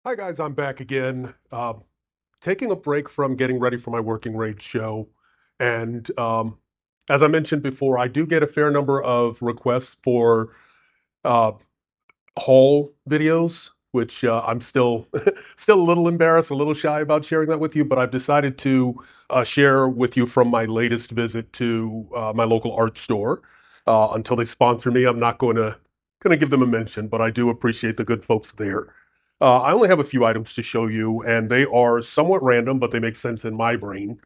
Hi guys, I'm back again. Taking a break from getting ready for my working range show. And as I mentioned before, I do get a fair number of requests for uh, haul videos, which I'm still still a little embarrassed, a little shy about sharing that with you, but I've decided to share with you from my latest visit to my local art store. Until they sponsor me, I'm not going to give them a mention, but I do appreciate the good folks there. I only have a few items to show you, and they are somewhat random, but they make sense in my brain.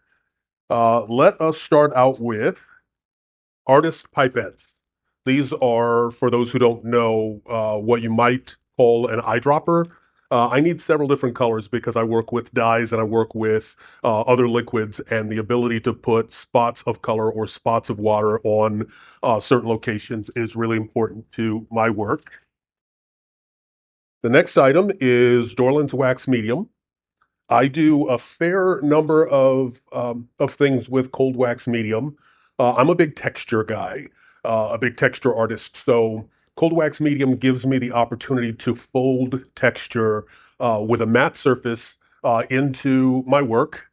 Let us start out with artist pipettes. These are, for those who don't know, what you might call an eyedropper. I need several different colors because I work with dyes and I work with other liquids, and the ability to put spots of color or spots of water on certain locations is really important to my work. The next item is Dorland's Wax Medium. I do a fair number of things with cold wax medium. I'm a big texture guy, a big texture artist. So cold wax medium gives me the opportunity to fold texture with a matte surface into my work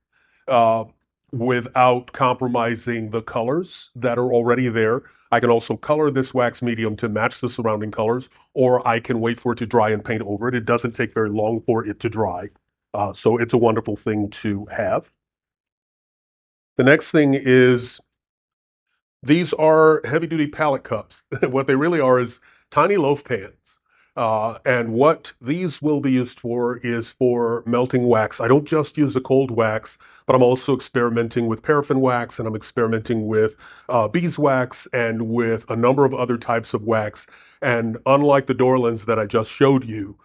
uh, without compromising the colors that are already there. I can also color this wax medium to match the surrounding colors, or I can wait for it to dry and paint over it. It doesn't take very long for it to dry. So it's a wonderful thing to have. The next thing is these are heavy duty palette cups. What they really are is tiny loaf pans. And what these will be used for is for melting wax. I don't just use a cold wax, but I'm also experimenting with paraffin wax, and I'm experimenting with beeswax and with a number of other types of wax. And unlike the Dorlands that I just showed you,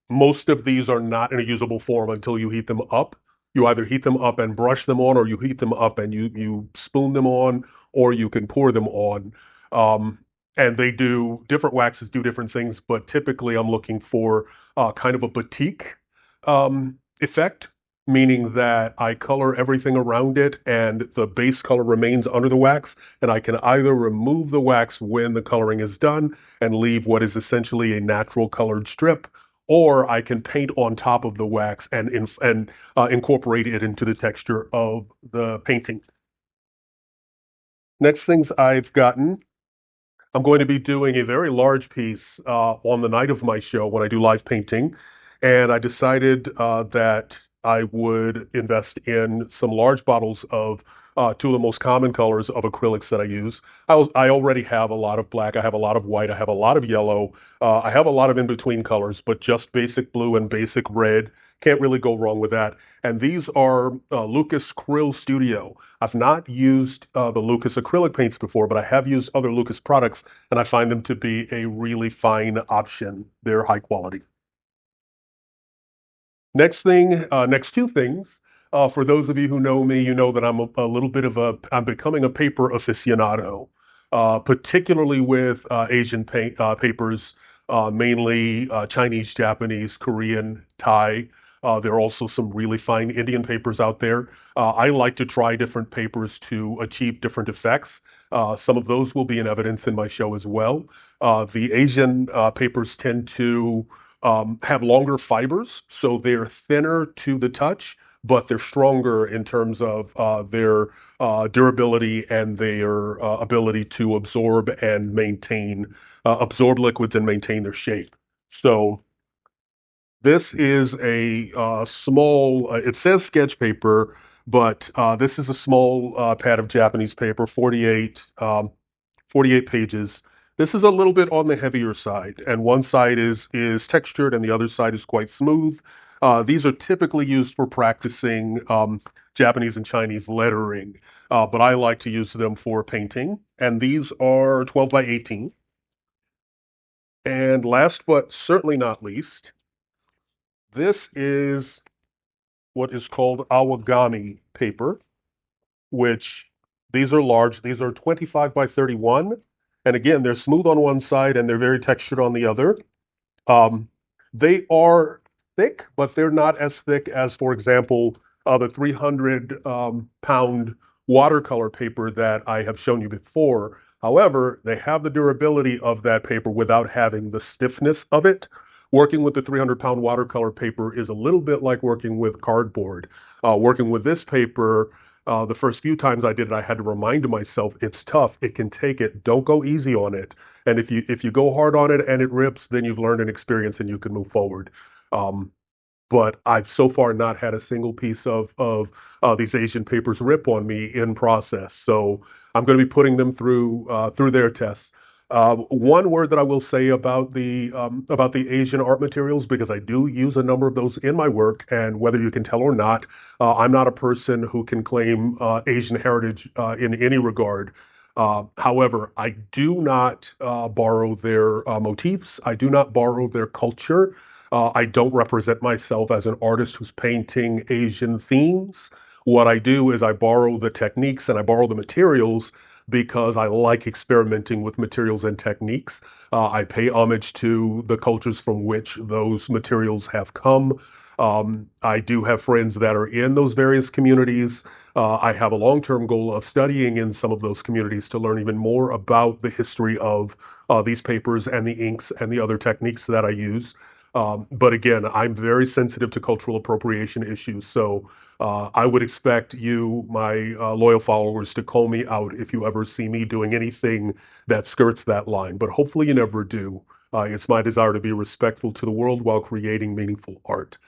most of these are not in a usable form until you heat them up. You either heat them up and brush them on, or you heat them up and you spoon them on, or you can pour them on. Um, and they do different waxes do different things, but typically I'm looking for kind of a batik effect, meaning that I color everything around it and the base color remains under the wax, and I can either remove the wax when the coloring is done and leave what is essentially a natural colored strip, or I can paint on top of the wax and incorporate it into the texture of the painting. Next things I've gotten, I'm going to be doing a very large piece on the night of my show when I do live painting, and I decided that I would invest in some large bottles of two of the most common colors of acrylics that I use. I already have a lot of black, I have a lot of white, I have a lot of yellow, I have a lot of in-between colors, but just basic blue and basic red. Can't really go wrong with that. And these are Lucas Krill Studio. I've not used the Lucas acrylic paints before, but I have used other Lucas products, and I find them to be a really fine option. They're high quality. Next two things. For those of you who know me, you know that I'm becoming a paper aficionado, particularly with Asian papers, mainly Chinese, Japanese, Korean, Thai. There are also some really fine Indian papers out there. I like to try different papers to achieve different effects. Some of those will be in evidence in my show as well. The Asian papers tend to have longer fibers, so they're thinner to the touch, but they're stronger in terms of their durability and their ability to absorb liquids and maintain their shape. So this is a small, it says sketch paper, but this is a small pad of Japanese paper, 48 pages. This is a little bit on the heavier side, and one side is textured and the other side is quite smooth. These are typically used for practicing Japanese and Chinese lettering, but I like to use them for painting. And these are 12 by 18. And last but certainly not least, this is what is called awagami paper, which these are large. These are 25 by 31. And again, they're smooth on one side and they're very textured on the other. Um, they are thick, but they're not as thick as, for example, the 300 pound watercolor paper that I have shown you before. However, they have the durability of that paper without having the stiffness of it, working with the 300-pound watercolor paper is a little bit like working with cardboard. Working with this paper, the first few times I did it, I had to remind myself it's tough. It can take it. Don't go easy on it. And if you go hard on it and it rips, then you've learned an experience and you can move forward. Um, but I've so far not had a single piece of these Asian papers rip on me in process. So I'm going to be putting them through their tests. One word that I will say about the Asian art materials, because I do use a number of those in my work, and whether you can tell or not, I'm not a person who can claim Asian heritage in any regard. However, I do not borrow their motifs. I do not borrow their culture. I don't represent myself as an artist who's painting Asian themes. What I do is I borrow the techniques and I borrow the materials because I like experimenting with materials and techniques. I pay homage to the cultures from which those materials have come. I do have friends that are in those various communities. I have a long-term goal of studying in some of those communities to learn even more about the history of these papers and the inks and the other techniques that I use. But again, I'm very sensitive to cultural appropriation issues. So I would expect you, my loyal followers, to call me out if you ever see me doing anything that skirts that line. But hopefully you never do. It's my desire to be respectful to the world while creating meaningful art.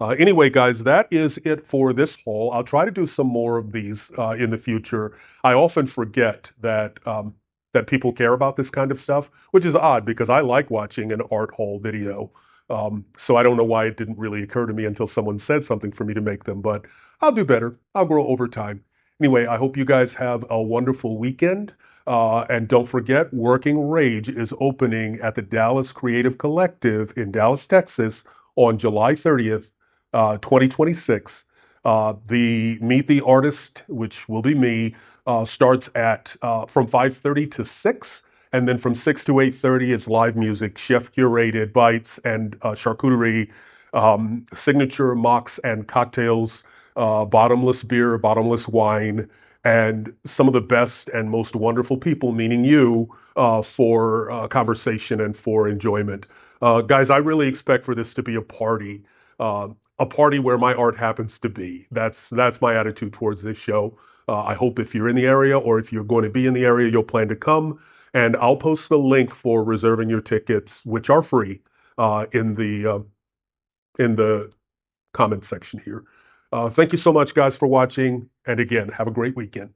Anyway, guys, that is it for this haul. I'll try to do some more of these in the future. I often forget that people care about this kind of stuff, which is odd because I like watching an art haul video. So I don't know why it didn't really occur to me until someone said something for me to make them, but I'll do better. I'll grow over time. Anyway, I hope you guys have a wonderful weekend. And don't forget, Working Rage is opening at the Dallas Creative Collective in Dallas, Texas on July 30th, 2026. The Meet the Artist, which will be me, starts at from 5:30 to 6. And then from 6 to 8:30, it's live music, chef curated bites and charcuterie, signature mocks and cocktails, bottomless beer, bottomless wine, and some of the best and most wonderful people, meaning you, for conversation and for enjoyment. Guys, I really expect for this to be uh, a party where my art happens to be. That's my attitude towards this show. I hope if you're in the area or if you're going to be in the area, you'll plan to come. And I'll post the link for reserving your tickets, which are free, in the comment section here. Thank you so much, guys, for watching. And again, have a great weekend.